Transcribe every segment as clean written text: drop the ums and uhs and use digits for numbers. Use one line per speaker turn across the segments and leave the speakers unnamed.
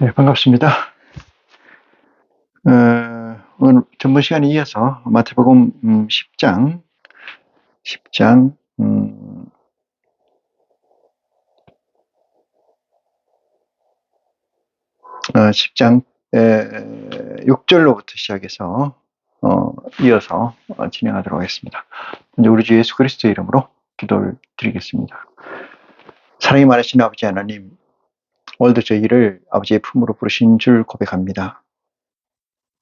네, 반갑습니다. 오늘 전번 시간에 이어서 마태복음 10장 10장 6절로부터 시작해서 이어서 진행하도록 하겠습니다. 먼저 우리 주 예수 그리스도의 이름으로 기도를 드리겠습니다. 사랑이 많으신 아버지 하나님, 오늘도 저희를 아버지의 품으로 부르신 줄 고백합니다.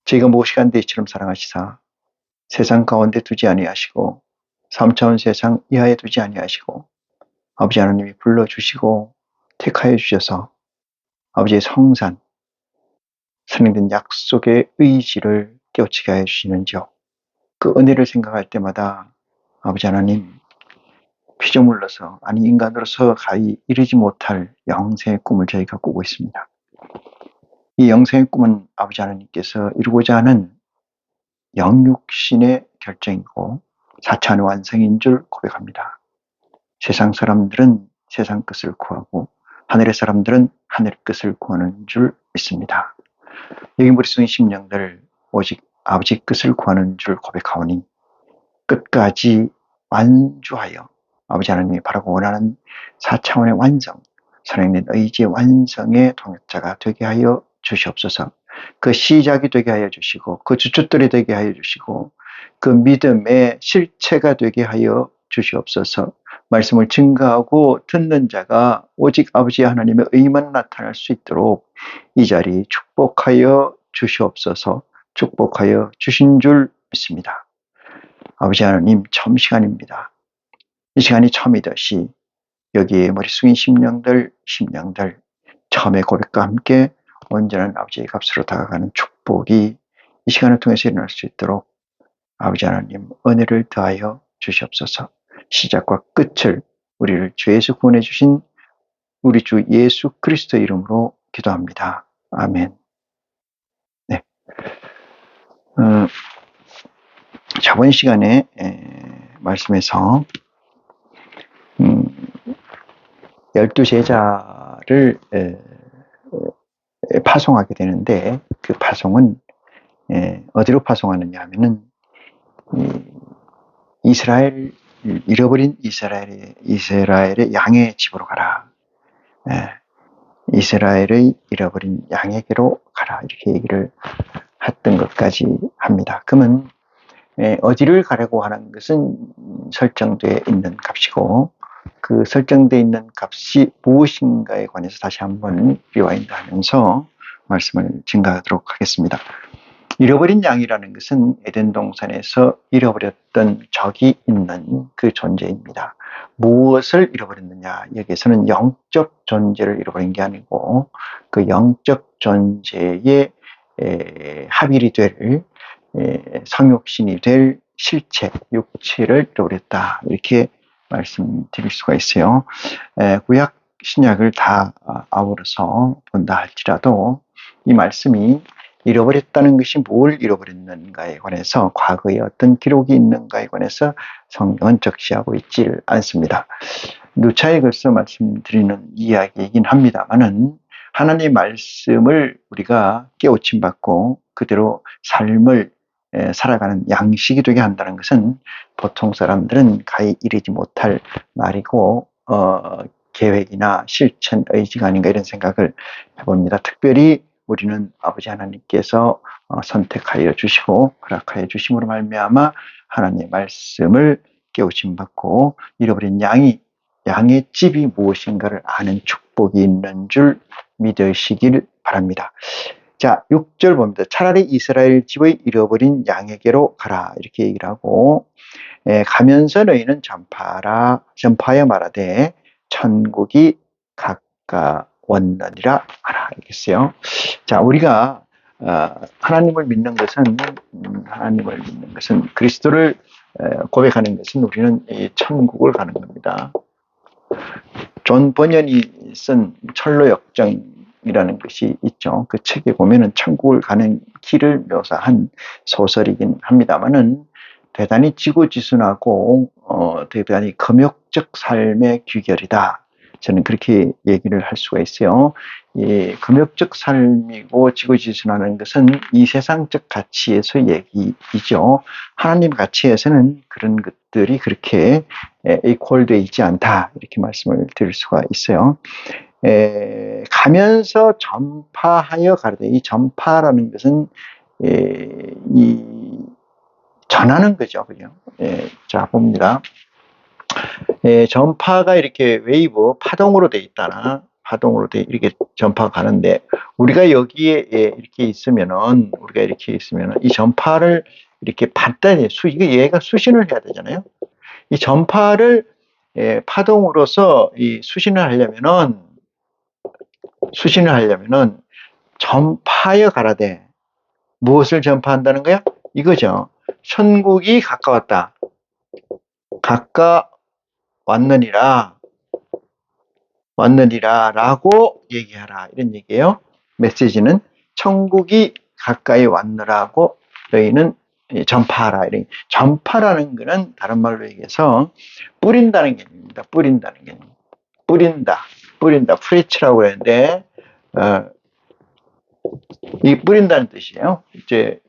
저희가 무엇이간데 이처럼 사랑하시사 세상 가운데 두지 아니하시고 3차원 세상 이하에 두지 아니하시고 아버지 하나님이 불러주시고 택하여 주셔서 아버지의 성산, 선행된 약속의 의지를 깨우치게 하여 주시는지요. 그 은혜를 생각할 때마다 아버지 하나님, 피조물로서 아니 인간으로서 가히 이루지 못할 영생의 꿈을 저희가 꾸고 있습니다. 이 영생의 꿈은 아버지 하나님께서 이루고자 하는 영육신의 결정이고 4차원의 완성인 줄 고백합니다. 세상 사람들은 세상 것을 구하고 하늘의 사람들은 하늘의 것을 구하는 줄 믿습니다. 여기 머릿속의 심령들 오직 아버지 것을 구하는 줄 고백하오니 끝까지 완주하여 아버지 하나님이 바라고 원하는 4차원의 완성, 선행된 의지의 완성의 동역자가 되게 하여 주시옵소서. 그 시작이 되게 하여 주시고 그 주춧돌이 되게 하여 주시고 그 믿음의 실체가 되게 하여 주시옵소서. 말씀을 증거하고 듣는 자가 오직 아버지 하나님의 의만 나타날 수 있도록 이 자리 축복하여 주시옵소서. 축복하여 주신 줄 믿습니다. 아버지 하나님, 처음 시간입니다. 이 시간이 처음이듯이 여기에 머리 숙인 심령들 처음의 고백과 함께 온전한 아버지의 값으로 다가가는 축복이 이 시간을 통해서 일어날 수 있도록 아버지 하나님 은혜를 더하여 주시옵소서. 시작과 끝을 우리를 죄에서 구원해 주신 우리 주 예수 그리스도 이름으로 기도합니다. 아멘. 네. 저번 시간에 말씀에서 12제자를 파송하게 되는데 그 파송은 어디로 파송하느냐 하면은 잃어버린 이스라엘의 양의 집으로 가라. 이스라엘의 잃어버린 양에게로 가라. 이렇게 얘기를 했던 것까지 합니다. 그러면 어디를 가려고 하는 것은 설정되어 있는 값이고 그 설정되어 있는 값이 무엇인가에 관해서 다시 한번 리와인드 하면서 말씀을 증가하도록 하겠습니다. 잃어버린 양이라는 것은 에덴 동산에서 잃어버렸던 적이 있는 그 존재입니다. 무엇을 잃어버렸느냐? 여기에서는 영적 존재를 잃어버린 게 아니고 그 영적 존재의 합일이 될 성육신이 될 실체, 육체를 잃어버렸다. 이렇게 말씀드릴 수가 있어요. 구약 신약을 다 아우러서 본다 할지라도 이 말씀이 잃어버렸다는 것이 뭘 잃어버렸는가에 관해서 과거에 어떤 기록이 있는가에 관해서 성경은 적시하고 있지 않습니다. 누차에 걸쳐 말씀드리는 이야기이긴 합니다만은 하나님의 말씀을 우리가 깨우침 받고 그대로 삶을 살아가는 양식이 되게 한다는 것은 보통 사람들은 가히 이르지 못할 말이고 계획이나 실천, 의지가 아닌가 이런 생각을 해봅니다. 특별히 우리는 아버지 하나님께서 선택하여 주시고 허락하여 주심으로 말미암아 하나님의 말씀을 깨우침 받고 잃어버린 양의 집이 무엇인가를 아는 축복이 있는 줄 믿으시길 바랍니다. 자, 6절 봅니다. 차라리 이스라엘 집의 잃어버린 양에게로 가라. 이렇게 얘기를 하고 가면서 너희는 전파하여 말하되 천국이 가까웠느니라 하라. 이겠어요. 자, 우리가 하나님을 믿는 것은 그리스도를 고백하는 것은 우리는 이 천국을 가는 겁니다. 존 버년이 쓴 철로 역정이라는 것이 있죠. 그 책에 보면은 천국을 가는 길을 묘사한 소설이긴 합니다만은 대단히 지고지순하고 대단히 금욕적 삶의 규결이다. 저는 그렇게 얘기를 할 수가 있어요. 예, 금욕적 삶이고 지고지순하는 것은 이 세상적 가치에서 얘기이죠. 하나님 가치에서는 그런 것들이 그렇게 이퀄되어 있지 않다, 이렇게 말씀을 드릴 수가 있어요. 가면서 전파하여 가르되, 이 전파라는 것은 이 전하는 거죠, 그죠? 자, 봅니다. 전파가 이렇게 웨이브, 파동으로 돼 있다나, 파동으로 돼 이렇게 전파가 가는데, 우리가 여기에 이렇게 있으면은, 이 전파를 이렇게 받다, 이게 얘가 수신을 해야 되잖아요. 이 전파를 파동으로서 이 수신을 하려면은 전파하여 가라되, 무엇을 전파한다는 거야? 이거죠. 천국이 가까웠다. 왔느니라 라고 얘기하라, 이런 얘기예요. 메시지는 천국이 가까이 왔느라고 너희는 전파하라. 이런. 전파라는 것은 다른 말로 얘기해서 뿌린다는 개념입니다. 뿌린다는 개념. 뿌린다. 프리치라고 하는데 이 뿌린다는 뜻이에요. 이제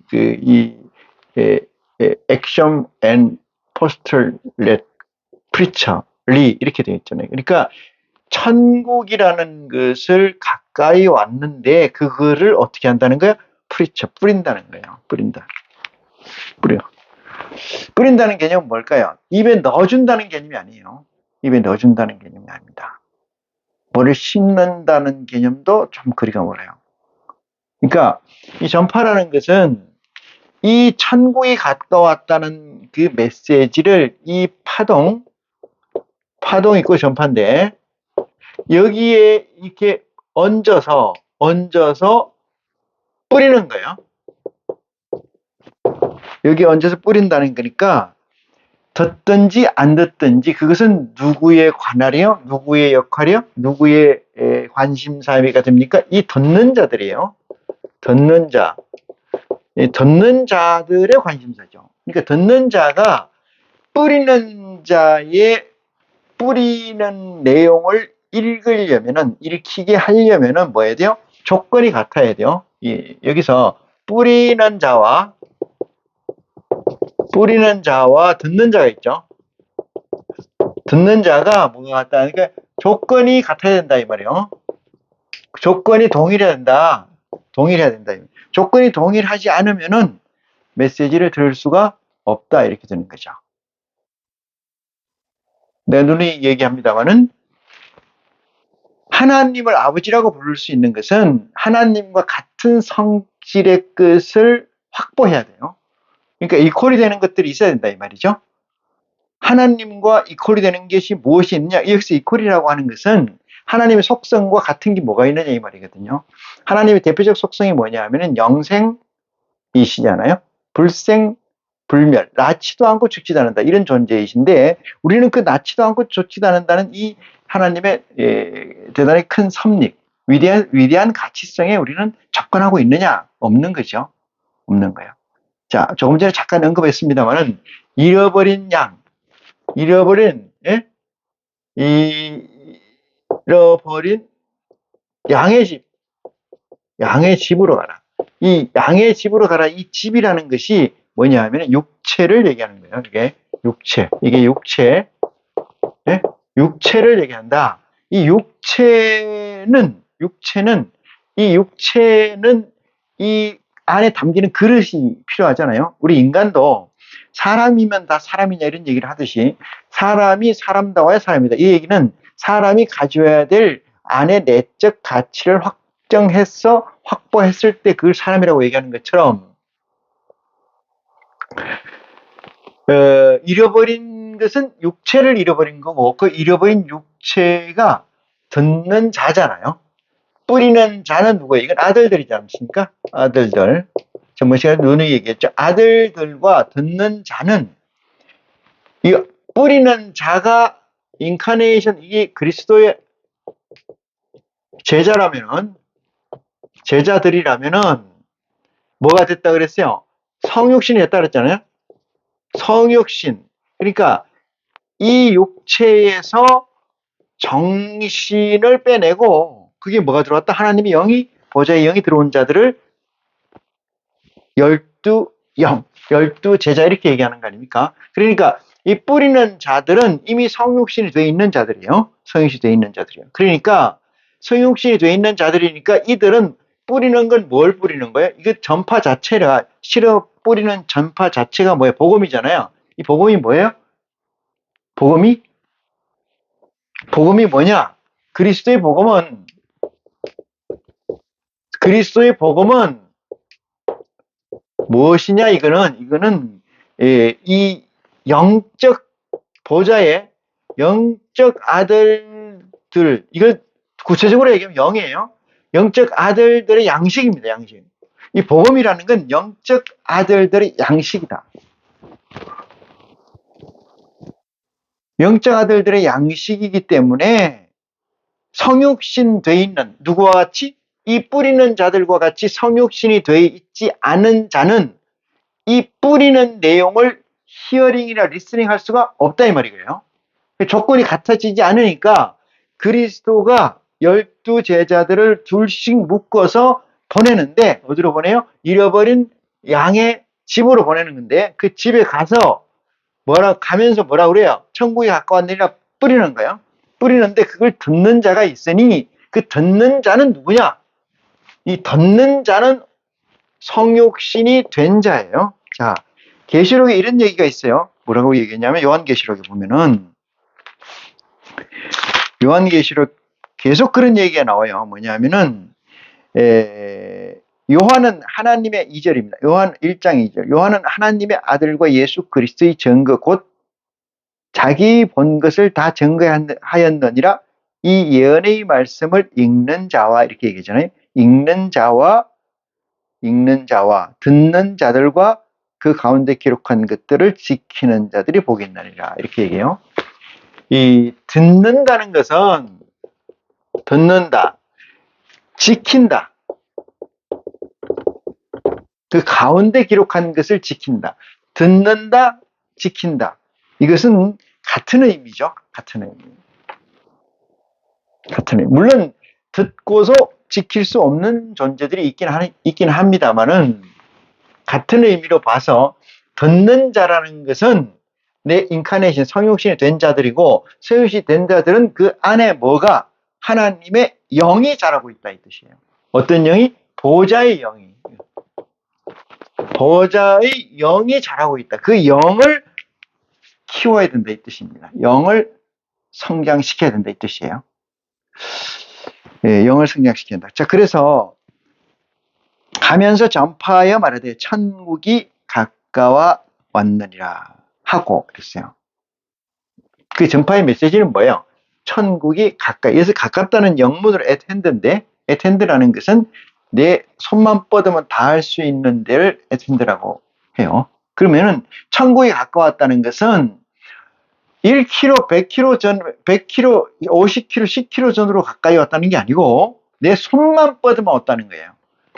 액션 앤 포스터렛 프리처리 이렇게 되어 있잖아요. 그러니까 천국이라는 것을 가까이 왔는데 그거를 어떻게 한다는 거야? 뿌린다는 거예요. 뿌린다는 개념은 뭘까요? 입에 넣어준다는 개념이 아니에요. 입에 넣어준다는 개념이 아닙니다. 뭐를 심는다는 개념도 좀 거리가 멀어요. 그러니까 이 전파라는 것은 이 천국이 가까웠다는 그 메시지를 이 파동 있고 전파인데, 여기에 이렇게 얹어서 뿌리는 거예요. 여기 얹어서 뿌린다는 거니까 듣든지 안 듣든지 그것은 누구의 관할이요? 누구의 역할이요? 누구의 관심사가 됩니까? 이 듣는 자들이에요. 듣는 자들의 관심사죠. 그러니까 듣는 자가 뿌리는 내용을 읽히게 하려면은 뭐 해야 돼요? 조건이 같아야 돼요. 여기서 뿌리는 자와 듣는 자가 있죠. 듣는 자가 뭐가 같다? 그러니까 조건이 같아야 된다, 이 말이에요. 조건이 동일해야 된다. 조건이 동일하지 않으면은 메시지를 들을 수가 없다, 이렇게 되는 거죠. 내 눈이 얘기합니다만은 하나님을 아버지라고 부를 수 있는 것은 하나님과 같은 성질의 것을 확보해야 돼요. 그러니까 이퀄이 되는 것들이 있어야 된다, 이 말이죠. 하나님과 이퀄이 되는 것이 무엇이 있느냐? 여기서 이퀄이라고 하는 것은 하나님의 속성과 같은 게 뭐가 있느냐, 이 말이거든요. 하나님의 대표적 속성이 뭐냐 하면은 영생이시잖아요. 불생 불멸, 낳지도 않고 죽지도 않는다, 이런 존재이신데, 우리는 그 낳지도 않고 죽지도 않는다는 이 하나님의 대단히 큰 섭리, 위대한 가치성에 우리는 접근하고 있느냐? 없는 거죠. 없는 거예요. 자, 조금 전에 잠깐 언급했습니다만은 잃어버린 양의 집으로 가라. 이 양의 집으로 가라. 이 집이라는 것이 뭐냐 하면 육체를 얘기하는 거예요. 이게 육체를 얘기한다. 이 육체는 이 안에 담기는 그릇이 필요하잖아요. 우리 인간도 사람이면 다 사람이냐 이런 얘기를 하듯이 사람이 사람다워야 사람이다. 이 얘기는 사람이 가져야 될 안의 내적 가치를 확보했을 때 그걸 사람이라고 얘기하는 것처럼, 잃어버린 것은 육체를 잃어버린 거고, 그 잃어버린 육체가 듣는 자잖아요. 뿌리는 자는 누구예요? 이건 아들들이지 않습니까? 아들들. 전번 시간에 누누이 얘기했죠. 아들들과 듣는 자는, 이 뿌리는 자가 인카네이션, 이게 그리스도의 제자들이라면은 뭐가 됐다 그랬어요? 성육신이 됐다 그랬잖아요. 성육신. 그러니까 이 육체에서 정신을 빼내고 그게 뭐가 들어왔다? 하나님의 영이 보좌의 영이 들어온 자들을 열두 제자 이렇게 얘기하는 거 아닙니까? 그러니까 이 뿌리는 자들은 이미 성육신이 되어 있는 자들이에요. 성육신이 되어 있는 자들이에요. 그러니까 성육신이 되어 있는 자들이니까 이들은 뿌리는 건 뭘 뿌리는 거예요? 이거 전파 자체가 실어 뿌리는 전파 자체가 뭐예요? 복음이잖아요. 이 복음이 뭐예요? 복음이 뭐냐? 그리스도의 복음은 무엇이냐? 이거는 이 영적 보좌의 영적 아들들, 이걸 구체적으로 얘기하면 영이에요. 영적 아들들의 양식입니다. 양식. 이 복음이라는 건 영적 아들들의 양식이다. 영적 아들들의 양식이기 때문에 성육신 돼 있는 누구와 같이? 이 뿌리는 자들과 같이 성육신이 돼 있지 않은 자는 이 뿌리는 내용을 히어링이나 리스닝 할 수가 없다 이 말이에요. 조건이 같아지지 않으니까 그리스도가 12제자들을 둘씩 묶어서 보내는데 어디로 보내요? 잃어버린 양의 집으로 보내는 건데 그 집에 가서 가면서 뭐라 그래요? 천국에 가까웠느니라 뿌리는 거예요. 뿌리는데 그걸 듣는 자가 있으니 그 듣는 자는 누구냐? 이 듣는 자는 성육신이 된 자예요. 자, 계시록에 이런 얘기가 있어요. 뭐라고 얘기했냐면 요한계시록에 보면은 요한계시록 계속 그런 얘기가 나와요. 뭐냐면은 요한은 하나님의 2절입니다. 요한 1장 2절. 요한은 하나님의 아들과 예수 그리스도의 증거 곧 자기 본 것을 다 증거하였느니라 이 예언의 말씀을 읽는 자와 이렇게 얘기하잖아요. 읽는 자와 듣는 자들과 그 가운데 기록한 것들을 지키는 자들이 복이 있나니라 이렇게 얘기해요. 이 듣는다는 것은 듣는다, 지킨다. 그 가운데 기록한 것을 지킨다. 듣는다, 지킨다. 이것은 같은 의미죠. 같은 의미. 물론 듣고서 지킬 수 없는 존재들이 있긴 합니다만은 같은 의미로 봐서 듣는 자라는 것은 내 인카네이션, 성육신이 된 자들이고 성육신이 된 자들은 그 안에 뭐가 하나님의 영이 자라고 있다 이 뜻이에요. 어떤 영이? 보좌의 영이. 보좌의 영이 자라고 있다. 그 영을 키워야 된다 이 뜻입니다. 영을 성장시켜야 된다 이 뜻이에요. 영을 성장시켜야 된다. 자, 그래서 가면서 전파하여 말하되 천국이 가까워 왔느니라 하고 그랬어요. 그 전파의 메시지는 뭐예요? 천국이 가까이. 여기서 가깝다는 영문으로 at hand인데 at hand라는 것은 내 손만 뻗으면 닿을 수 있는 데를 at hand라고 해요. 그러면은 천국이 가까웠다는 것은 1km, 100km, 50km, 10km 전으로 가까이 왔다는 게 아니고 내 손만 뻗으면 왔다는 거예요.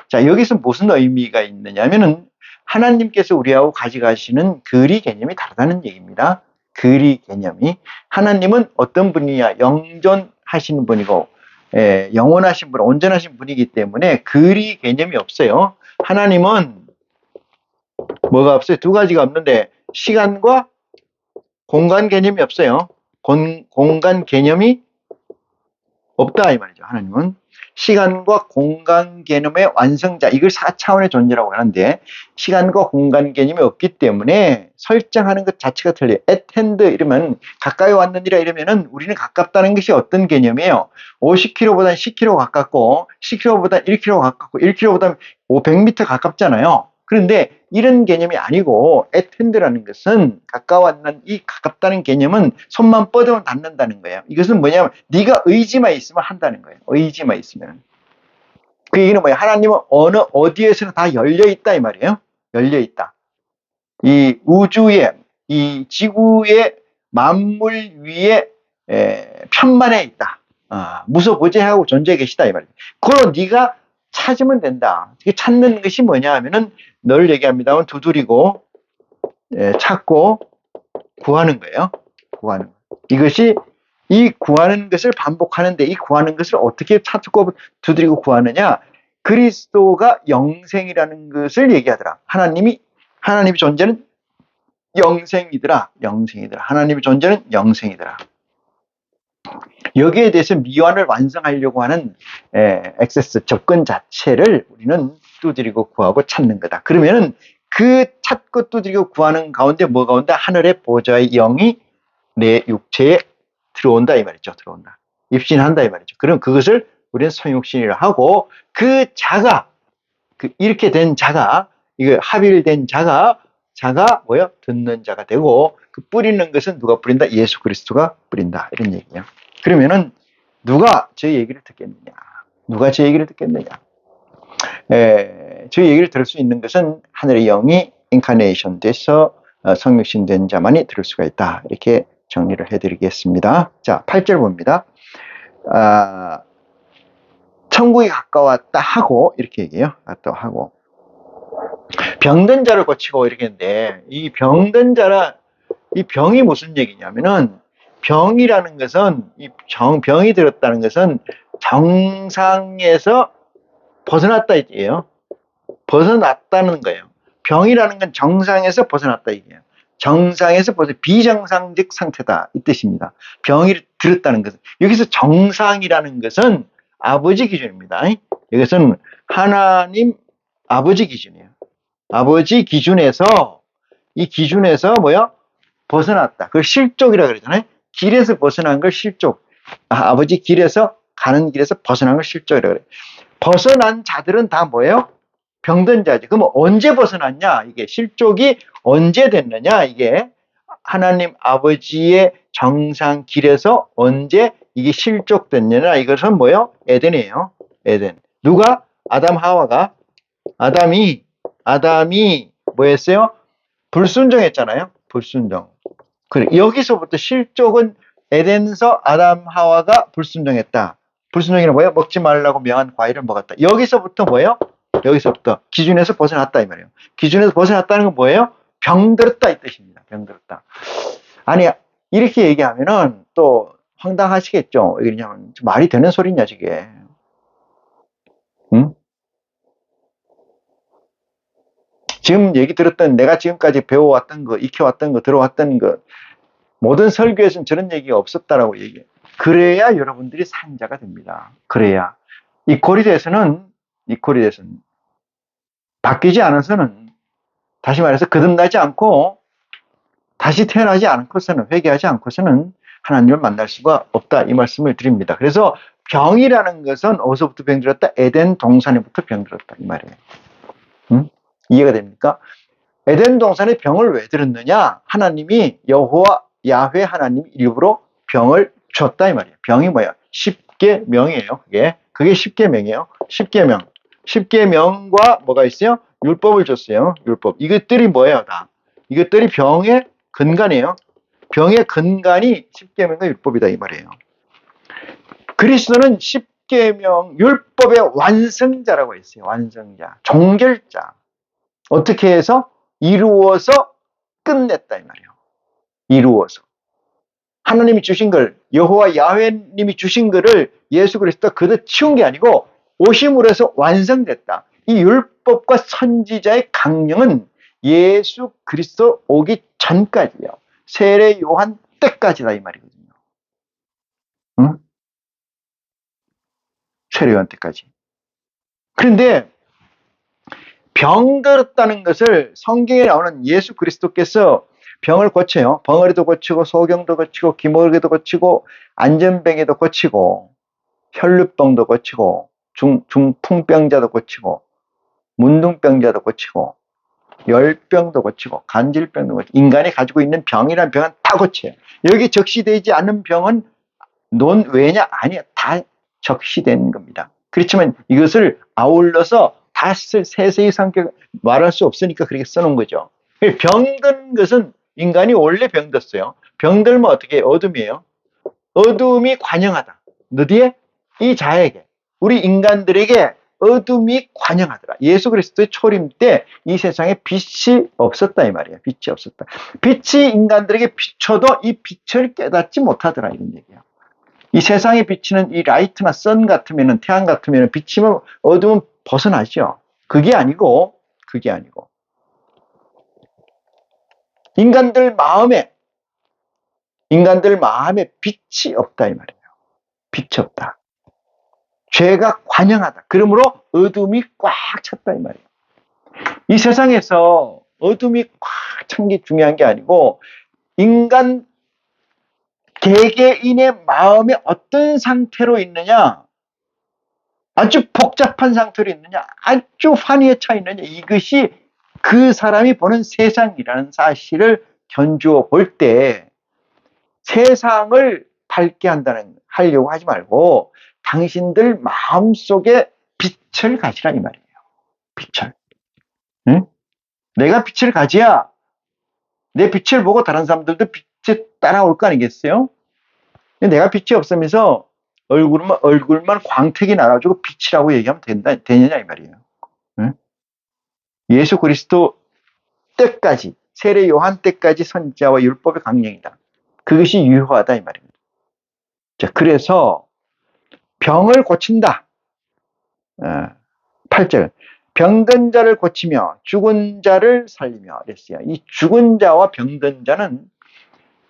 자, 여기서 무슨 의미가 있느냐면은 하나님께서 우리하고 가져가시는 거리 개념이 다르다는 얘기입니다. 거리 개념이. 하나님은 어떤 분이냐? 영존하시는 분이고 영원하신 분, 온전하신 분이기 때문에 거리 개념이 없어요. 하나님은 뭐가 없어요? 두 가지가 없는데 시간과 공간 개념이 없어요. 공간 개념이 없다 이 말이죠. 하나님은 시간과 공간 개념의 완성자, 이걸 4차원의 존재라고 하는데 시간과 공간 개념이 없기 때문에 설정하는 것 자체가 틀려요. at hand 이러면 가까이 왔느니라 이러면은 우리는 가깝다는 것이 어떤 개념이에요? 50km보다 10km 가깝고 10km보다 1km 가깝고 1km보다 500m 가깝잖아요. 그런데 이런 개념이 아니고 at hand라는 것은 이 가깝다는 개념은 손만 뻗으면 닿는다는 거예요. 이것은 뭐냐면 네가 의지만 있으면 한다는 거예요. 의지만 있으면. 그 얘기는 뭐예요? 하나님은 어디에서나 다 열려있다 이 말이에요. 열려있다. 이 우주에, 이 지구의 만물 위에 편만해 있다. 무소부재하고 존재해 계시다 이 말이에요. 그걸 네가 찾으면 된다. 찾는 것이 뭐냐 하면은 늘 얘기합니다만 두드리고 찾고 구하는 거예요. 구하는 거. 이것이 이 구하는 것을 반복하는데 이 구하는 것을 어떻게 찾고 두드리고 구하느냐? 그리스도가 영생이라는 것을 얘기하더라. 하나님의 존재는 영생이더라. 하나님의 존재는 영생이더라. 여기에 대해서 미완을 완성하려고 하는 액세스 접근 자체를 우리는 두드리고 구하고 찾는 거다. 그러면은 그 찾고 두드리고 구하는 가운데 뭐가 온다? 하늘의 보좌의 영이 내 육체에 들어온다 이 말이죠. 들어온다. 입신한다 이 말이죠. 그럼 그것을 우리는 성육신이라 하고 그 자가 이렇게 된 자가 이거 합일된 자가 뭐요? 듣는 자가 되고 그 뿌리는 것은 누가 뿌린다? 예수 그리스도가 뿌린다. 이런 얘기예요. 그러면은 누가 저 얘기를 듣겠느냐? 누가 저 얘기를 듣겠느냐? 저 얘기를 들을 수 있는 것은 하늘의 영이 인카네이션 돼서 성육신 된 자만이 들을 수가 있다. 이렇게 정리를 해드리겠습니다. 자, 8절 봅니다. 천국이 가까웠다 하고 이렇게 얘기해요. 갔다 하고 병든 자를 고치고 이렇게 했는데 이 병든 자라 이 병이 무슨 얘기냐면은 병이라는 것은 병이 들었다는 것은 정상에서 벗어났다 이게요. 벗어났다는 거예요. 병이라는 건 정상에서 벗어났다 이게요. 정상에서 비정상적 상태다 이 뜻입니다. 병이 들었다는 것은 여기서 정상이라는 것은 아버지 기준입니다. 이것은 하나님 아버지 기준이에요. 아버지 기준에서 이 기준에서 뭐야? 벗어났다. 그걸 실족이라고 그러잖아요. 길에서 벗어난 걸 실족. 아버지 길에서 가는 길에서 벗어난 걸 실족이라고 그래요. 벗어난 자들은 다 뭐예요? 병든 자지. 그럼 언제 벗어났냐? 이게 실족이 언제 됐느냐? 이게 하나님 아버지의 정상 길에서 언제 이게 실족됐느냐? 이것은 뭐예요? 에덴이에요. 에덴. 누가? 아담 하와가 아담이 뭐였어요? 불순종했잖아요. 불순종. 그래 여기서부터 실족은 에덴에서 아담 하와가 불순종했다. 불순종이란 뭐예요? 먹지 말라고 명한 과일을 먹었다. 여기서부터 뭐예요? 여기서부터 기준에서 벗어났다 이 말이에요. 기준에서 벗어났다는 건 뭐예요? 병들었다 이 뜻입니다. 병들었다. 아니 이렇게 얘기하면은 또 황당하시겠죠. 왜냐면 말이 되는 소리냐 저게. 응? 지금 얘기 들었던 내가 지금까지 배워왔던 거, 익혀왔던 거, 들어왔던 거 모든 설교에서는 저런 얘기가 없었다라고 얘기해요. 그래야 여러분들이 산자가 됩니다. 그래야 이 고리대에서는 바뀌지 않아서는 다시 말해서 거듭나지 않고 다시 태어나지 않고서는 회개하지 않고서는 하나님을 만날 수가 없다 이 말씀을 드립니다. 그래서 병이라는 것은 어디서부터 병들었다? 에덴 동산에부터 병들었다 이 말이에요. 응? 이해가 됩니까? 에덴 동산에 병을 왜 들었느냐? 하나님이 여호와 야훼 하나님 일부러 병을 줬다 이 말이에요. 병이 뭐야? 십계명이에요. 그게 십계명이에요. 십계명과 뭐가 있어요? 율법을 줬어요. 율법. 이것들이 뭐예요? 다. 이것들이 병의 근간이에요. 병의 근간이 십계명과 율법이다 이 말이에요. 그리스도는 십계명 율법의 완성자라고 했어요. 완성자, 종결자. 어떻게 해서? 이루어서 끝냈다 이 말이에요. 이루어서. 하나님이 주신 걸, 여호와 야훼님이 주신 것을 예수 그리스도가 그대로 치운 게 아니고 오심으로 해서 완성됐다. 이 율법과 선지자의 강령은 예수 그리스도 오기 전까지요. 세례 요한 때까지다 이 말이거든요. 응? 세례 요한 때까지. 그런데 병들었다는 것을 성경에 나오는 예수 그리스도께서 병을 고쳐요. 벙어리도 고치고 소경도 고치고 기모르기도 고치고 안전병에도 고치고 혈루병도 고치고 중풍병자도 고치고 문둥병자도 고치고 열병도 고치고 간질병도 고치고 인간이 가지고 있는 병이란 병은 다 고쳐요. 여기 적시되지 않은 병은 논외냐? 아니야. 다 적시된 겁니다. 그렇지만 이것을 아울러서 다 세세히 성격 말할 수 없으니까 그렇게 써놓은 거죠. 병든 것은 인간이 원래 병들었어요. 병들면 어떻게 해요? 어둠이에요. 어둠이 관영하다. 어디에? 이 자에게. 우리 인간들에게 어둠이 관영하더라. 예수 그리스도의 초림 때 이 세상에 빛이 없었다 이 말이에요. 빛이 없었다. 빛이 인간들에게 비춰도 이 빛을 깨닫지 못하더라 이런 얘기예요. 이 세상에 비치는 이 라이트나 선 같으면은, 태양 같으면은 비치면 어두운 벗어나죠. 그게 아니고 인간들 마음에 빛이 없다 이 말이에요. 빛이 없다. 죄가 관영하다. 그러므로 어둠이 꽉 찼다 이 말이에요. 이 세상에서 어둠이 꽉 찬 게 중요한 게 아니고 인간 개개인의 마음이 어떤 상태로 있느냐, 아주 복잡한 상태로 있느냐, 아주 환희에 차 있느냐, 이것이 그 사람이 보는 세상이라는 사실을 견주어 볼 때 세상을 밝게 하려고 하지 말고 당신들 마음속에 빛을 가지라 이 말이에요. 빛을. 응? 내가 빛을 가져야 내 빛을 보고 다른 사람들도 빛에 따라올 거 아니겠어요? 내가 빛이 없으면서 얼굴만 광택이 나가지고 빛이라고 얘기하면 되느냐 이 말이에요. 응? 예수 그리스도 때까지, 세례 요한 때까지 선지자와 율법의 강령이다. 그것이 유효하다 이 말입니다. 자, 그래서 병을 고친다. 8절. 병든 자를 고치며 죽은 자를 살리며 그랬어요. 이 죽은 자와 병든 자는,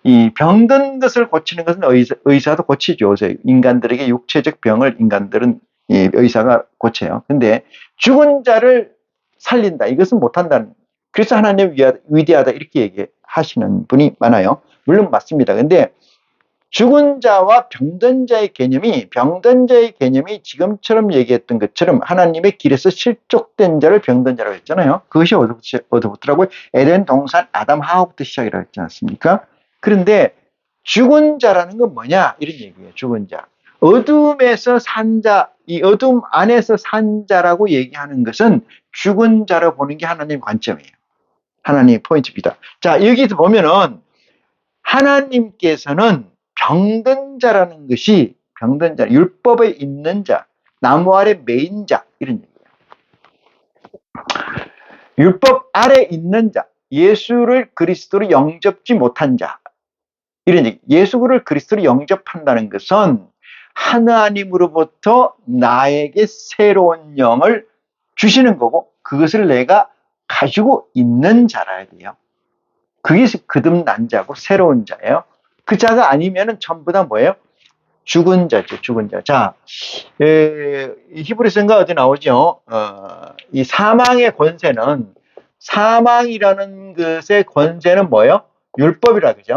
이 병든 것을 고치는 것은 의사도 고치죠. 인간들에게 육체적 병을 인간들은 의사가 고쳐요. 근데 죽은 자를 살린다. 이것은 못한다는. 그래서 하나님 위대하다 이렇게 얘기하시는 분이 많아요. 물론 맞습니다. 근데 죽은 자와 병든 자의 개념이 지금처럼 얘기했던 것처럼 하나님의 길에서 실족된 자를 병든 자라고 했잖아요. 그것이 어디부터라고요? 에덴 동산 아담 하와부터 시작이라고 했지 않습니까? 그런데 죽은 자라는 건 뭐냐? 이런 얘기예요. 죽은 자. 어둠에서 산 자, 이 어둠 안에서 산 자라고 얘기하는 것은 죽은 자로 보는 게 하나님 관점이에요. 하나님 포인트입니다. 자, 여기서 보면은 하나님께서는 병든 자라는 것이 병든 자, 율법에 있는 자, 나무 아래 매인 자 이런 얘기예요. 율법 아래 있는 자, 예수를 그리스도로 영접지 못한 자 이런 얘기. 예수를 그리스도로 영접한다는 것은 하나님으로부터 나에게 새로운 영을 주시는 거고 그것을 내가 가지고 있는 자라야 돼요. 그게 거듭난 자고 새로운 자예요. 그 자가 아니면은 전부 다 뭐예요? 죽은 자죠, 죽은 자. 자, 히브리서인가 어디 나오죠? 이 사망의 권세는, 사망이라는 것의 권세는 뭐예요? 율법이라 그죠?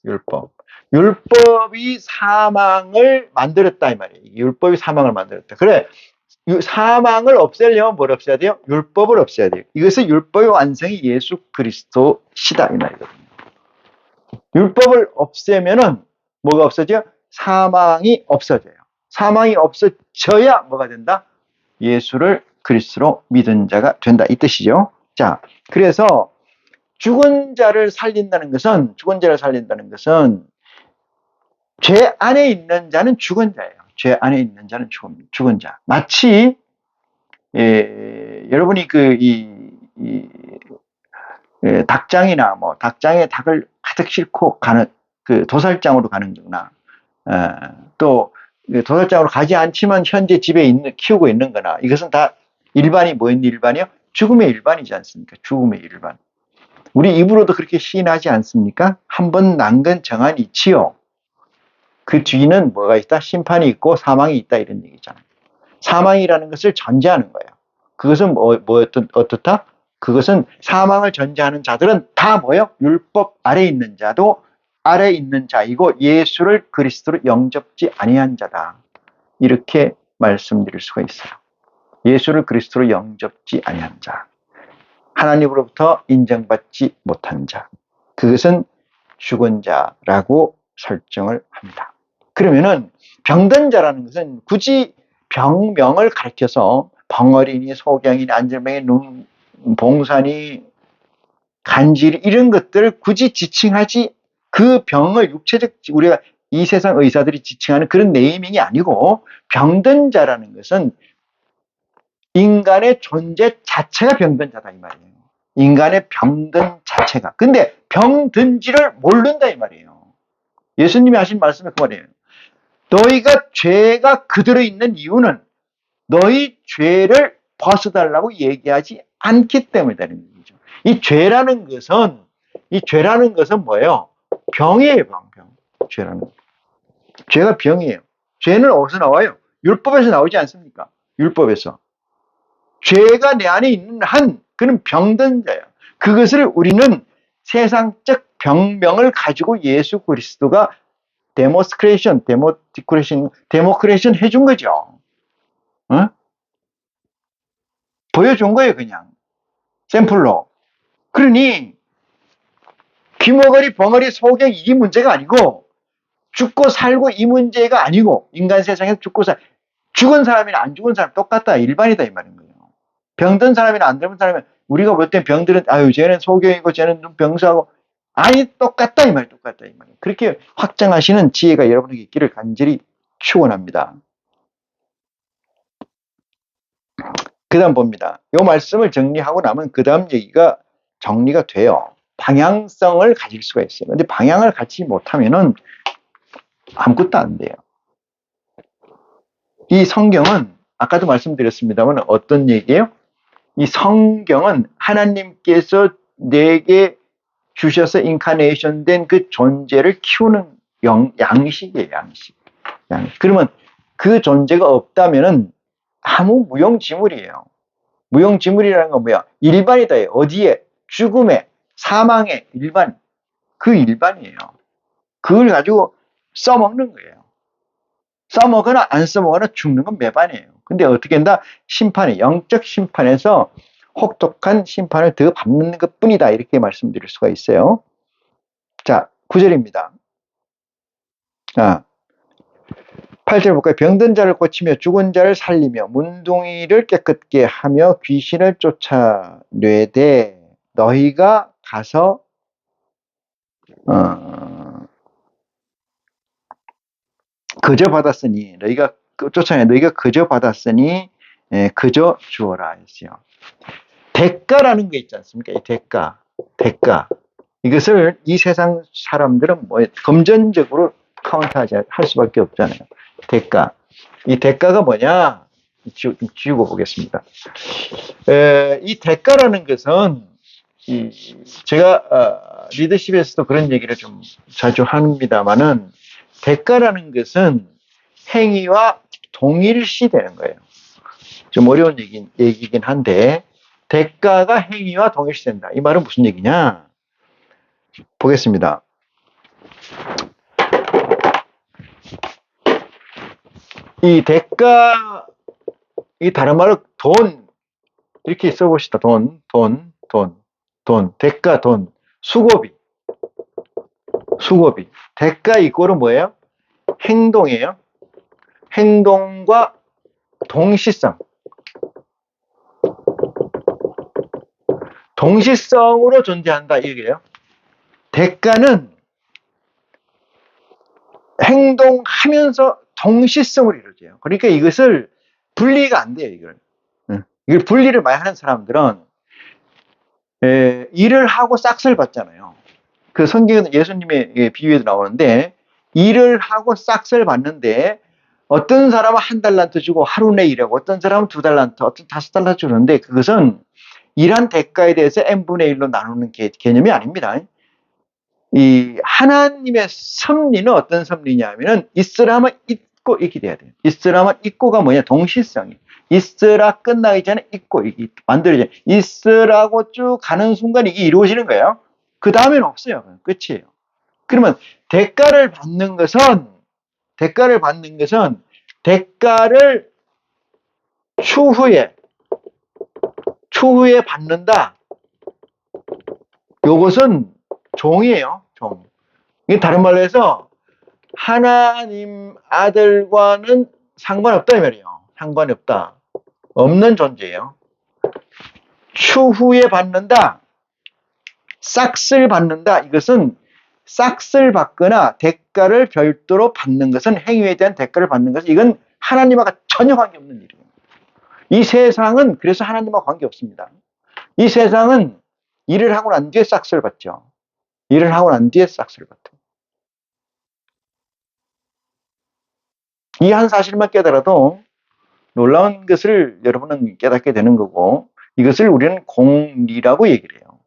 율법. 율법이 사망을 만들었다 이 말이에요. 율법이 사망을 만들었다. 그래, 사망을 없애려면 뭘 없애야 돼요? 율법을 없애야 돼요. 이것은 율법의 완성이 예수 그리스도시다 이 말이거든요. 율법을 없애면은 뭐가 없어져요? 사망이 없어져요. 사망이 없어져야 뭐가 된다? 예수를 그리스도로 믿은 자가 된다 이 뜻이죠. 자, 그래서 죽은 자를 살린다는 것은 죄 안에 있는 자는 죽은 자예요. 죄 안에 있는 자는 죽은 자. 마치 여러분이 닭장이나 닭장에 닭을 가득 싣고 가는 그 도살장으로 가는 거나 또 도살장으로 가지 않지만 현재 집에 키우고 있는 거나 이것은 다 일반이 뭐인 일반이요? 죽음의 일반이지 않습니까? 죽음의 일반. 우리 입으로도 그렇게 시인하지 않습니까? 한 번 난 건 정한이 있지요. 그 뒤는 뭐가 있다? 심판이 있고 사망이 있다 이런 얘기잖아요. 사망이라는 것을 전제하는 거예요. 그것은 어떻다? 그것은 사망을 전제하는 자들은 다 뭐예요? 율법 아래 있는 자도 아래 있는 자이고 예수를 그리스도로 영접지 아니한 자다. 이렇게 말씀드릴 수가 있어요. 예수를 그리스도로 영접지 아니한 자. 하나님으로부터 인정받지 못한 자. 그것은 죽은 자라고 설정을 합니다. 그러면은 병든 자라는 것은 굳이 병명을 가리켜서 벙어리니 소경이니 안절병이 봉산이 간질 이런 것들을 굳이 지칭하지 그 병을 육체적 우리가 이 세상 의사들이 지칭하는 그런 네이밍이 아니고 병든 자라는 것은 인간의 존재 자체가 병든 자다 이 말이에요. 인간의 병든 자체가. 근데 병든지를 모른다 이 말이에요. 예수님이 하신 말씀이 그 말이에요. 너희가 죄가 그대로 있는 이유는 너희 죄를 벗어달라고 얘기하지 않기 때문이라는 얘기죠. 이 죄라는 것은 뭐예요? 병이에요, 병. 죄라는 거. 죄가 병이에요. 죄는 어디서 나와요? 율법에서 나오지 않습니까? 율법에서. 죄가 내 안에 있는 한, 그는 병든 자예요. 그것을 우리는 세상적 병명을 가지고 예수 그리스도가 데모크레이션 해준 거죠. 어? 보여준 거예요, 그냥. 샘플로. 그러니, 귀머거리, 벙어리, 소경 이 문제가 아니고, 죽고 살고 이 문제가 아니고, 인간 세상에서 죽은 사람이나 안 죽은 사람 똑같다, 일반이다, 이 말인 거예요. 병든 사람이나 안 든 사람이나, 우리가 볼 땐 병들은, 아유, 쟤는 소경이고, 쟤는 병사고, 아니, 똑같다, 이 말이에요, 똑같다, 이 말이에요. 그렇게 확장하시는 지혜가 여러분에게 있기를 간절히 축원합니다. 그 다음 봅니다. 이 말씀을 정리하고 나면 그 다음 얘기가 정리가 돼요. 방향성을 가질 수가 있어요. 근데 방향을 갖지 못하면은 아무것도 안 돼요. 이 성경은 아까도 말씀드렸습니다만 어떤 얘기예요? 이 성경은 하나님께서 내게 주셔서 인카네이션 된 그 존재를 키우는 양식이에요, 양식. 그러면 그 존재가 없다면은 아무 무용지물이에요. 무용지물이라는 건 뭐야? 일반이다. 어디에? 죽음에, 사망에, 일반. 그 일반이에요. 그걸 가지고 써먹는 거예요. 써먹거나 안 써먹거나 죽는 건 매반이에요. 근데 어떻게 한다? 심판에, 영적 심판에서 혹독한 심판을 더 받는 것 뿐이다. 이렇게 말씀드릴 수가 있어요. 자, 9절입니다. 8절 볼까요? 병든 자를 고치며 죽은 자를 살리며 문둥이를 깨끗게 하며 귀신을 쫓아내되 너희가 가서 그저 받았으니 너희가 그저 받았으니 그저 주어라 했어요. 대가라는 게 있지 않습니까? 이 대가. 이것을 이 세상 사람들은 금전적으로 할 수밖에 없잖아요. 대가. 이 대가가 뭐냐? 좀 지우고 보겠습니다. 이 대가라는 것은 제가 리더십에서도 그런 얘기를 좀 자주 합니다만은 대가라는 것은 행위와 동일시되는 거예요. 좀 어려운 얘기긴 한데 대가가 행위와 동일시된다. 이 말은 무슨 얘기냐? 보겠습니다. 이 대가, 이 다른 말로 돈 이렇게 써봅시다. 돈, 대가, 돈, 수고비. 대가 이꼴은 뭐예요? 행동이에요. 행동과 동시성. 동시성으로 존재한다. 이게요. 대가는 행동하면서 동시성으로 이루어져요. 그러니까 이것을 분리가 안 돼요. 이걸 분리를 많이 하는 사람들은 일을 하고 싹스를 받잖아요. 그 성경에는 예수님의 비유에도 나오는데 일을 하고 싹스를 받는데 어떤 사람은 1달란트 주고 하루 내 일하고 어떤 사람은 2달란트, 어떤 5달란트 주는데 그것은 일한 대가에 대해서 n분의 1로 나누는 개념이 아닙니다. 이 하나님의 섭리는 어떤 섭리냐면은 있으라면 있고 이렇게 돼야 돼요. 있으라면 있고가 뭐냐? 동시성이. 있으라 끝나기 전에 있고 만들어져. 있으라고 쭉 가는 순간 이게 이루어지는 거예요. 그 다음에는 없어요. 끝이에요. 그러면 대가를 받는 것은 대가를 추후에 받는다. 요것은 종이에요. 종. 이게 다른 말로 해서 하나님 아들과는 상관없다 이 말이에요. 상관이 없다. 없는 존재예요. 추후에 받는다. 싹쓸 받는다. 이것은 싹쓸 받거나 대가를 별도로 받는 것은 행위에 대한 대가를 받는 것은 이건 하나님과 전혀 관계없는 일이에요. 이 세상은 그래서 하나님과 관계없습니다. 이 세상은 일을 하고 난 뒤에 싹쓸 받죠. 일을 하고 난 뒤에 싹쓸 받죠. 이 한 사실만 깨달아도 놀라운 것을 여러분은 깨닫게 되는 거고, 이것을 우리는 공리라고 얘기를 해요.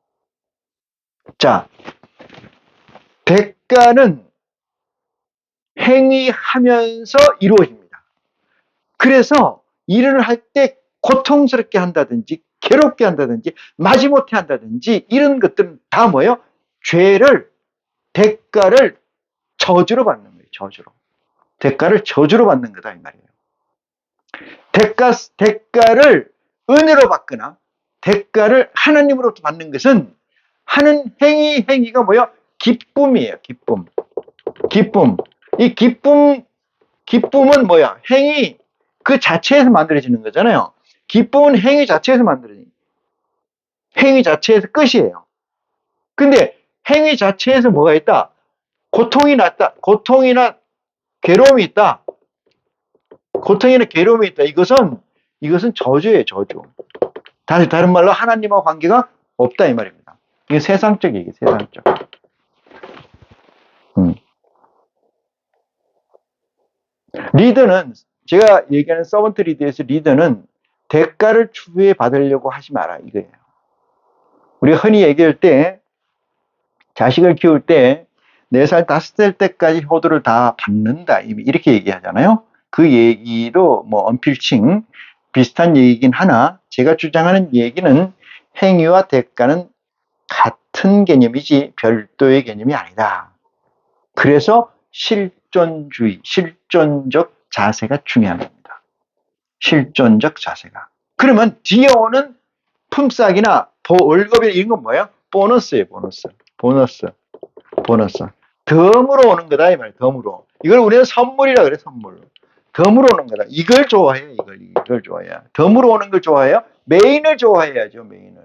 자, 대가는 행위하면서 이루어집니다. 그래서 일을 할 때 고통스럽게 한다든지 괴롭게 한다든지 마지못해 한다든지 이런 것들은 다 뭐예요? 대가를 저주로 받는 거예요. 저주로. 대가를 저주로 받는 거다 이 말이에요. 대가를 은혜로 받거나 대가를 하나님으로부터 받는 것은 하는 행위가 뭐예요? 기쁨이에요. 기쁨. 이 기쁨은 뭐야? 행위 그 자체에서 만들어지는 거잖아요. 기쁨은 행위 자체에서 만들어지는 거예요. 행위 자체에서 끝이에요. 근데 행위 자체에서 뭐가 있다? 고통이 났다. 고통이나 괴로움이 있다. 고통이나 괴로움이 있다. 이것은 저주예요, 저주. 다른 말로 하나님과 관계가 없다 이 말입니다. 이게 세상적 얘기, 세상적. 리더는 제가 얘기하는 서번트 리더에서 리더는 대가를 추후에 받으려고 하지 마라 이거예요. 우리가 흔히 얘기할 때 자식을 키울 때 4살, 5살 때까지 효도를 다 받는다 이렇게 얘기하잖아요. 그 얘기도 뭐 언필칭 비슷한 얘기긴 하나 제가 주장하는 얘기는 행위와 대가는 같은 개념이지 별도의 개념이 아니다. 그래서 실존적 자세가 중요한 겁니다. 실존적 자세가. 그러면 뒤에 오는 품삯이나 월급이나 이런 건 뭐예요? 보너스예요, 보너스. 덤으로 오는 거다 이 말이에요. 덤으로. 이걸 우리는 선물이라 그래, 선물. 덤으로 오는 거다. 이걸 좋아해요, 이걸 좋아해요. 덤으로 오는 걸 좋아해요? 메인을 좋아해야죠, 메인을.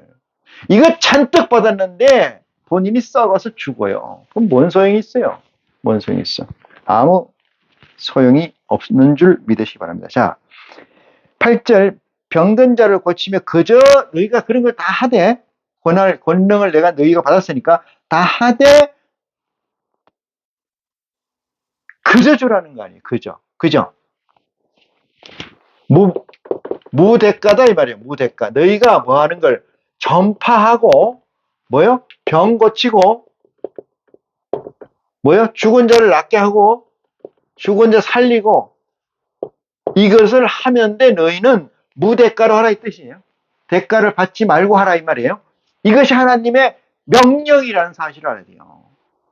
이거 잔뜩 받았는데 본인이 썩어서 죽어요. 그럼 뭔 소용이 있어요? 뭔 소용이 있어? 아무 소용이 없는 줄 믿으시기 바랍니다. 자, 8절 병든 자를 고치며 그저 너희가 그런 걸 다 하되 권능을 내가 너희가 받았으니까 다 하되 그저 주라는 거 아니에요. 그저. 무대가다 이 말이에요. 무대가. 너희가 뭐 하는 걸 전파하고 뭐요? 병 고치고 뭐요? 죽은 자를 낫게 하고 죽은 자 살리고 이것을 하면 돼 너희는 무대가로 하라 이 뜻이에요. 대가를 받지 말고 하라 이 말이에요. 이것이 하나님의 명령이라는 사실을 알아야 돼요.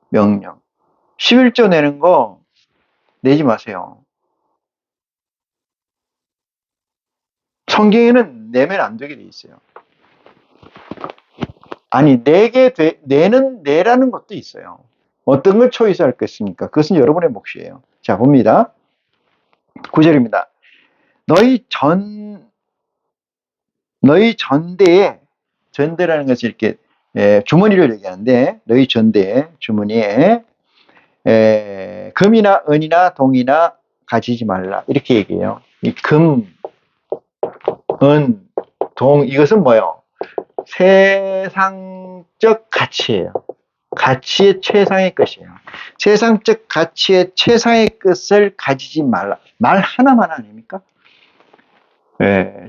명령. 11조 내는 거 내지 마세요. 성경에는 내면 안 되게 돼 있어요. 아니 내라는 것도 있어요. 어떤 걸 초이스할 것입니까? 그것은 여러분의 몫이에요. 자 봅니다. 9절입니다. 너희 전대라는 것이 이렇게 주머니를 얘기하는데 너희 전대에 주머니에 금이나 은이나 동이나 가지지 말라 이렇게 얘기해요. 이 금, 은, 동 이것은 뭐예요? 세상적 가치예요. 가치의 최상의 것이에요. 세상적 가치의 최상의 것을 가지지 말라. 말 하나만 아닙니까?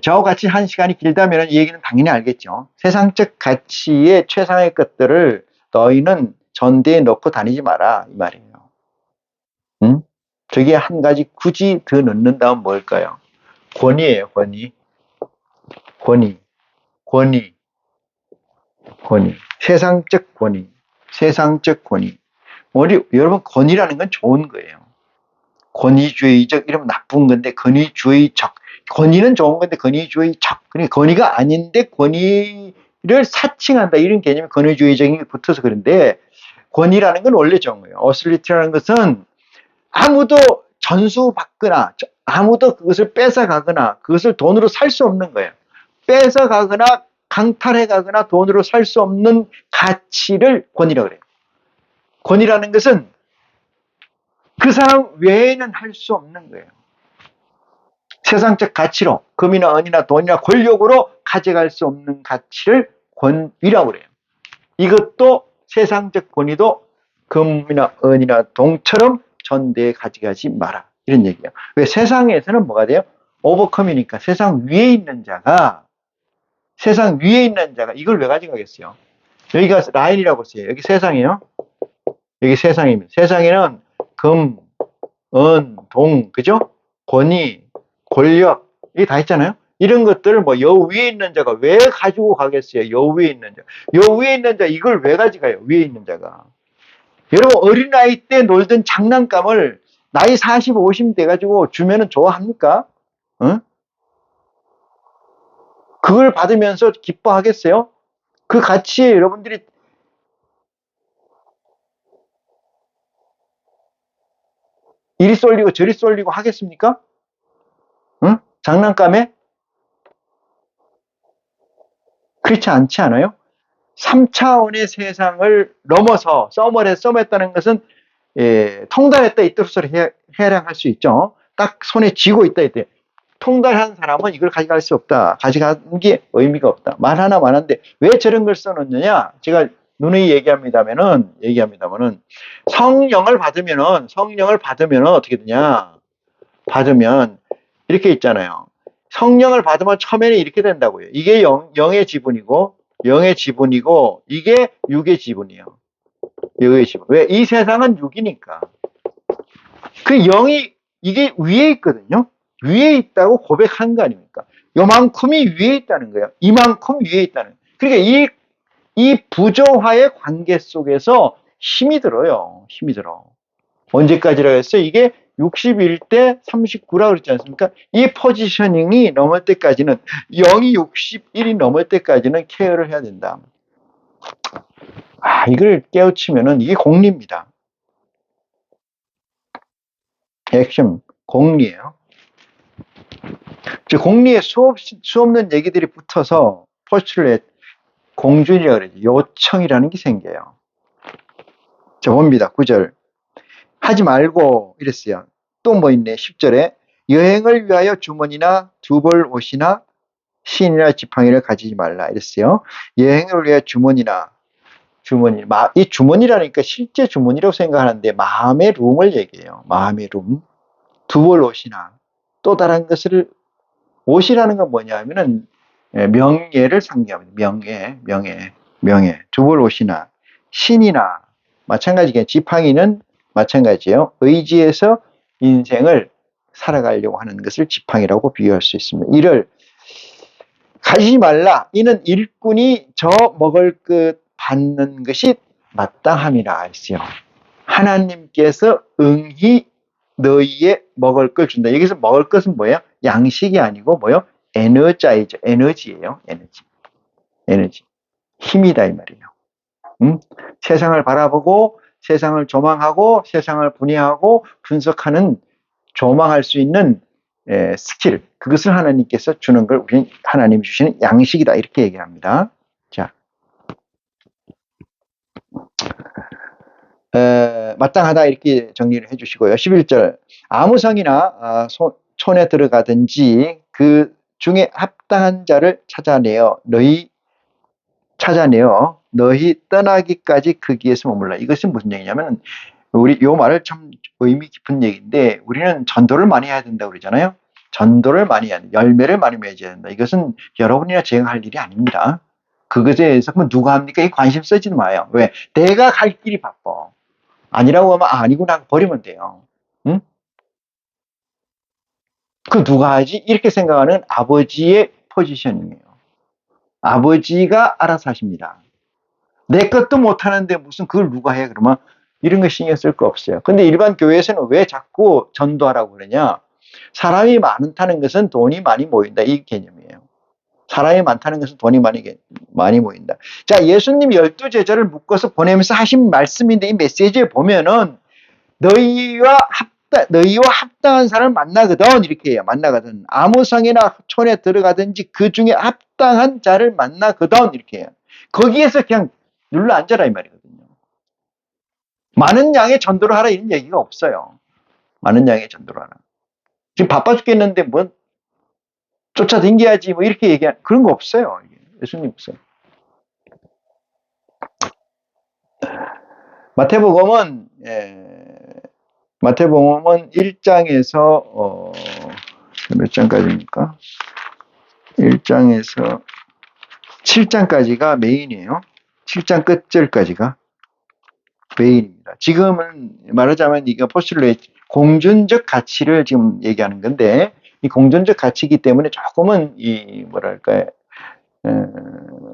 저와 같이 한 시간이 길다면 이 얘기는 당연히 알겠죠. 세상적 가치의 최상의 것들을 너희는 전대에 넣고 다니지 마라 이 말이에요. 응? 저게 한 가지 굳이 더 넣는다면 뭘까요? 권위예요. 권위. 세상적 권위. 여러분 권위라는 건 좋은 거예요. 권위주의적 이러면 나쁜 건데 권위주의적 권위는 좋은 건데 권위주의적 그러니까 권위가 아닌데 권위를 사칭한다 이런 개념이 권위주의적인 게 붙어서 그런데 권위라는 건 원래 좋은 거예요. 어슬리티라는 것은 아무도 전수받거나 아무도 그것을 뺏어가거나 그것을 돈으로 살 수 없는 거예요. 뺏어가거나 강탈해가거나 돈으로 살 수 없는 가치를 권위라고 그래요. 권위라는 것은 그 사람 외에는 할 수 없는 거예요. 세상적 가치로 금이나 은이나 돈이나 권력으로 가져갈 수 없는 가치를 권위라고 그래요. 이것도 세상적 권위도 금이나 은이나 동처럼 전대에 가져가지 마라. 이런 얘기예요. 왜 세상에서는 뭐가 돼요? 오버컴이니까 세상 위에 있는 자가 이걸 왜 가져가겠어요? 여기가 라인이라고 써요. 여기 세상이에요. 여기 세상입니다. 세상에는 금, 은, 동, 그죠? 권위, 권력, 이게 다 있잖아요. 이런 것들을 뭐 여 위에 있는 자가 왜 가지고 가겠어요? 여 위에 있는 자. 여 위에 있는 자 이걸 왜 가져가요? 위에 있는 자가. 여러분 어린아이 때 놀던 장난감을 나이 40, 50 돼가지고 주면은 좋아합니까? 어? 그걸 받으면서 기뻐하겠어요? 그 가치에 여러분들이 이리 쏠리고 저리 쏠리고 하겠습니까? 응? 장난감에? 그렇지 않지 않아요? 3차원의 세상을 넘어서 써머했다는 것은 통달했다 이 뜻으로 해량할 수 있죠. 딱 손에 쥐고 있다 이때. 통달한 사람은 이걸 가져갈 수 없다. 가져가는 게 의미가 없다. 말 하나 많은데 왜 저런 걸 써놓느냐? 제가 누누이 얘기합니다면은 성령을 받으면은 어떻게 되냐? 받으면 이렇게 있잖아요. 성령을 받으면 처음에는 이렇게 된다고요. 이게 영의 지분이고 이게 육의 지분이에요. 육의 지분. 왜? 이 세상은 육이니까. 그 영이 이게 위에 있거든요. 위에 있다고 고백한 거 아닙니까? 요만큼이 위에 있다는 거예요. 이만큼 위에 있다는 거예요. 그러니까 이 부조화의 관계 속에서 힘이 들어요. 힘이 들어. 언제까지라고 했어요? 이게 61대 39라고 그랬지 않습니까? 이 포지셔닝이 넘을 때까지는 0이 61이 넘을 때까지는 케어를 해야 된다. 이걸 깨우치면은 이게 공리입니다. 액션 공리예요. 공리에 수 없는 얘기들이 붙어서 포스트를 공준이라고 그러죠. 요청이라는 게 생겨요. 자, 봅니다. 9절. 하지 말고 이랬어요. 또 뭐 있네. 10절에 여행을 위하여 주머니나 두벌 옷이나 신이나 지팡이를 가지지 말라 이랬어요. 여행을 위하여 주머니. 이 주머니라니까 실제 주머니라고 생각하는데 마음의 룸을 얘기해요. 마음의 룸. 두벌 옷이나 또 다른 것을 옷이라는 건 뭐냐 하면은 명예를 상징합니다. 명예. 두벌 옷이나 신이나 마찬가지게 지팡이는 마찬가지예요. 의지에서 인생을 살아가려고 하는 것을 지팡이라고 비유할 수 있습니다. 이를 가지지 말라. 이는 일꾼이 저 먹을 것 받는 것이 마땅함이라 했어요. 하나님께서 응히 너희의 먹을 걸 준다. 여기서 먹을 것은 뭐예요? 양식이 아니고 뭐예요? 에너지예요. 에너지. 힘이다 이 말이에요. 세상을 바라보고 세상을 조망하고 세상을 분해하고 분석하는 조망할 수 있는 스킬, 그것을 하나님께서 주는 걸 우리는 하나님이 주시는 양식이다 이렇게 얘기를 합니다. 자, 마땅하다 이렇게 정리를 해주시고요. 11절 아무 성이나 촌에 들어가든지 그 중에 합당한 자를 찾아내어 너희 떠나기까지 거기에서 머물라. 이것은 무슨 얘기냐면 우리 요 말을 참 의미 깊은 얘기인데 우리는 전도를 많이 해야 된다고 그러잖아요. 전도를 많이 해야 돼. 열매를 많이 맺어야 된다. 이것은 여러분이나 제가 할 일이 아닙니다. 그것에 대해서 그럼 누가 합니까? 이 관심 쓰지도 마요. 왜? 내가 갈 길이 바빠. 아니라고 하면 아니구나 버리면 돼요. 응? 그 누가 하지? 이렇게 생각하는 아버지의 포지션이에요. 아버지가 알아서 하십니다. 내 것도 못하는데 무슨 그걸 누가 해? 그러면 이런 거 신경 쓸 거 없어요. 근데 일반 교회에서는 왜 자꾸 전도하라고 그러냐? 사람이 많다는 것은 돈이 많이 모인다. 이 개념이에요. 사람이 많다는 것은 돈이 많이 모인다. 자, 예수님 12제자를 묶어서 보내면서 하신 말씀인데 이 메시지에 보면은 너희와 합당한 사람을 만나거든 이렇게 해요. 만나거든. 아무 성이나 촌에 들어가든지 그 중에 합당한 자를 만나거든 이렇게 해요. 거기에서 그냥 눌러 앉아라 이 말이거든요. 많은 양의 전도를 하라 이런 얘기가 없어요. 많은 양의 전도를 하라. 지금 바빠 죽겠는데 뭐 쫓아다녀야지 뭐 이렇게 얘기하는 그런 거 없어요. 예수님 없어요. 마태복음은 마태복음은 1장에서 몇 장까지입니까? 1장에서 7장까지가 메인이에요. 7장 끝절까지가 메인입니다. 지금은 말하자면 이거 포슐레이트 공존적 가치를 지금 얘기하는 건데, 이 공존적 가치이기 때문에 조금은 이 뭐랄까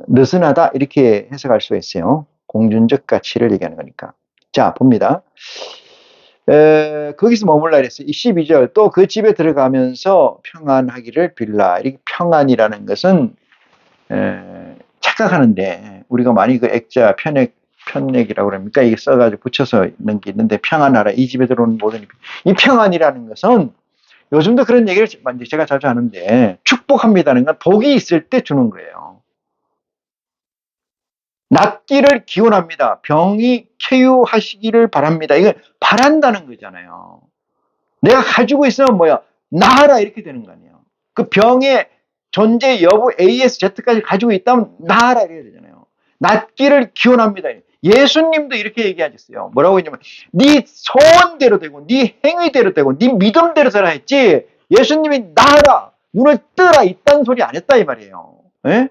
느슨하다 이렇게 해석할 수 있어요. 공존적 가치를 얘기하는 거니까. 자, 봅니다. 거기서 머물라 그랬어요. 12절 또 그 집에 들어가면서 평안하기를 빌라. 이렇게 평안이라는 것은 착각하는데, 우리가 많이 그 액자 편액이라고 그럽니까? 이게 써가지고 붙여서 있는 게 있는데, 평안하라. 이 집에 들어오는 모든 이 평안이라는 것은 요즘도 그런 얘기를 제가 자주 하는데, 축복합니다는 건 복이 있을 때 주는 거예요. 낫기를 기원합니다. 병이 쾌유하시기를 바랍니다. 이거 바란다는 거잖아요. 내가 가지고 있으면 뭐야? 나아라 이렇게 되는 거 아니에요. 그 병의 존재 여부 AS, Z까지 가지고 있다면 나아라 이래야 되잖아요. 낫기를 기원합니다. 예수님도 이렇게 얘기하셨어요. 뭐라고 했냐면 네 소원대로 되고 네 행위대로 되고 네 믿음대로 되라 했지, 예수님이 나아라, 눈을 뜨라 이딴 소리 안 했다 이 말이에요. 예?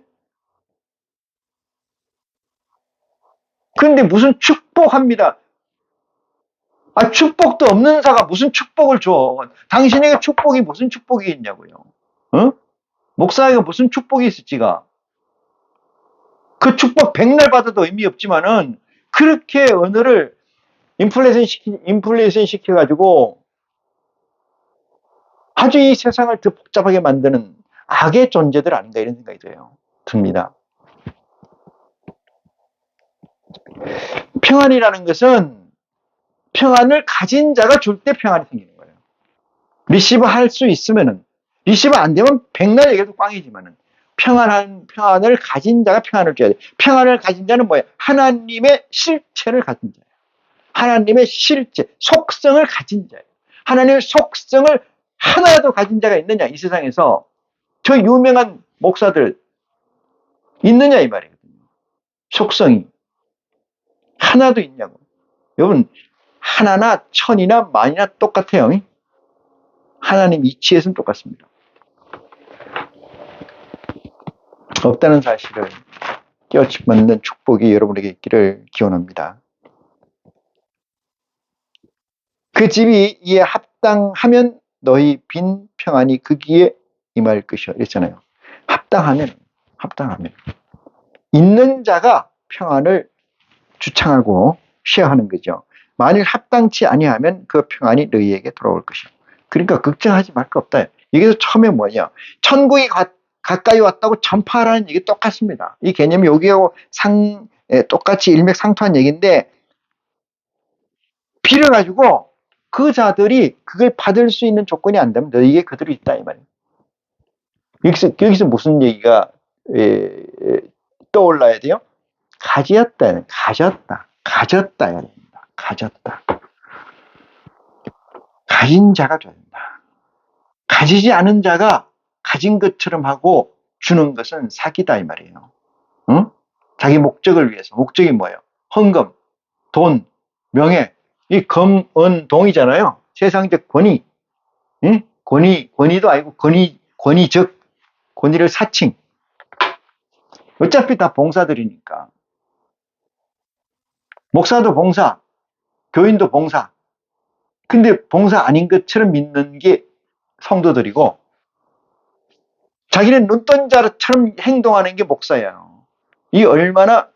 그런데 무슨 축복합니다. 아, 축복도 없는 자가 무슨 축복을 줘. 당신에게 축복이 무슨 축복이 있냐고요. 어? 목사에게 무슨 축복이 있을지가. 그 축복 백날 받아도 의미 없지만은 그렇게 언어를 인플레이션 시켜가지고 아주 이 세상을 더 복잡하게 만드는 악의 존재들 아닌가 이런 생각이 듭니다. 평안이라는 것은 평안을 가진 자가 줄 때 평안이 생기는 거예요. 리시브 할 수 있으면은, 리시브 안 되면 백날 얘기해도 꽝이지만은, 평안을 가진 자가 평안을 줘야 돼. 평안을 가진 자는 뭐예요? 하나님의 실체를 가진 자예요. 하나님의 실체, 속성을 가진 자예요. 하나님의 속성을 하나도 가진 자가 있느냐, 이 세상에서. 저 유명한 목사들 있느냐 이 말이거든요. 속성이 하나도 있냐고. 여러분, 하나나 천이나 만이나 똑같아요. 하나님 이치에서는 똑같습니다. 없다는 사실을 깨우치받는 축복이 여러분에게 있기를 기원합니다. 그 집이 이에 합당하면 너희 빈 평안이 거기에 임할 것이요 이랬잖아요. 합당하면 있는 자가 평안을 주창하고 쉐어하는 거죠. 만일 합당치 아니하면 그 평안이 너희에게 돌아올 것이요. 그러니까 걱정하지 말 거 없다. 여기서 처음에 뭐냐? 천국이 가까이 왔다고 전파하라는 얘기 똑같습니다. 이 개념이 여기하고 똑같이 일맥상통한 얘기인데, 빌어가지고 그 자들이 그걸 받을 수 있는 조건이 안 되면 너희에게 그들이 있다 이 말이에요. 여기서 무슨 얘기가 떠올라야 돼요? 가졌다 해야 됩니다. 가졌다. 가진 자가 돼야 된다. 가지지 않은 자가 가진 것처럼 하고 주는 것은 사기다 이 말이에요. 응? 자기 목적을 위해서. 목적이 뭐예요? 헌금, 돈, 명예. 이 금, 은, 동이잖아요. 세상적 권위. 응? 권위도 아니고 권위적, 권위를 사칭. 어차피 다 봉사들이니까. 목사도 봉사, 교인도 봉사. 근데 봉사 아닌 것처럼 믿는 게 성도들이고, 자기는 눈뜬 자처럼 행동하는 게 목사예요. 이 얼마나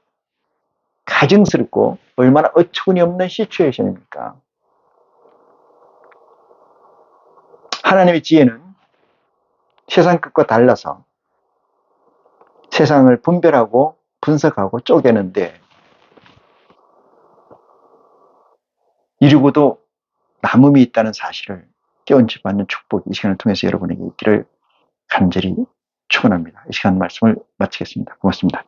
가증스럽고 얼마나 어처구니 없는 시츄에이션입니까? 하나님의 지혜는 세상 끝과 달라서 세상을 분별하고 분석하고 쪼개는데, 이루고도 남음이 있다는 사실을 깨우쳐 받는 축복이 이 시간을 통해서 여러분에게 있기를 간절히 축원합니다. 이 시간 말씀을 마치겠습니다. 고맙습니다.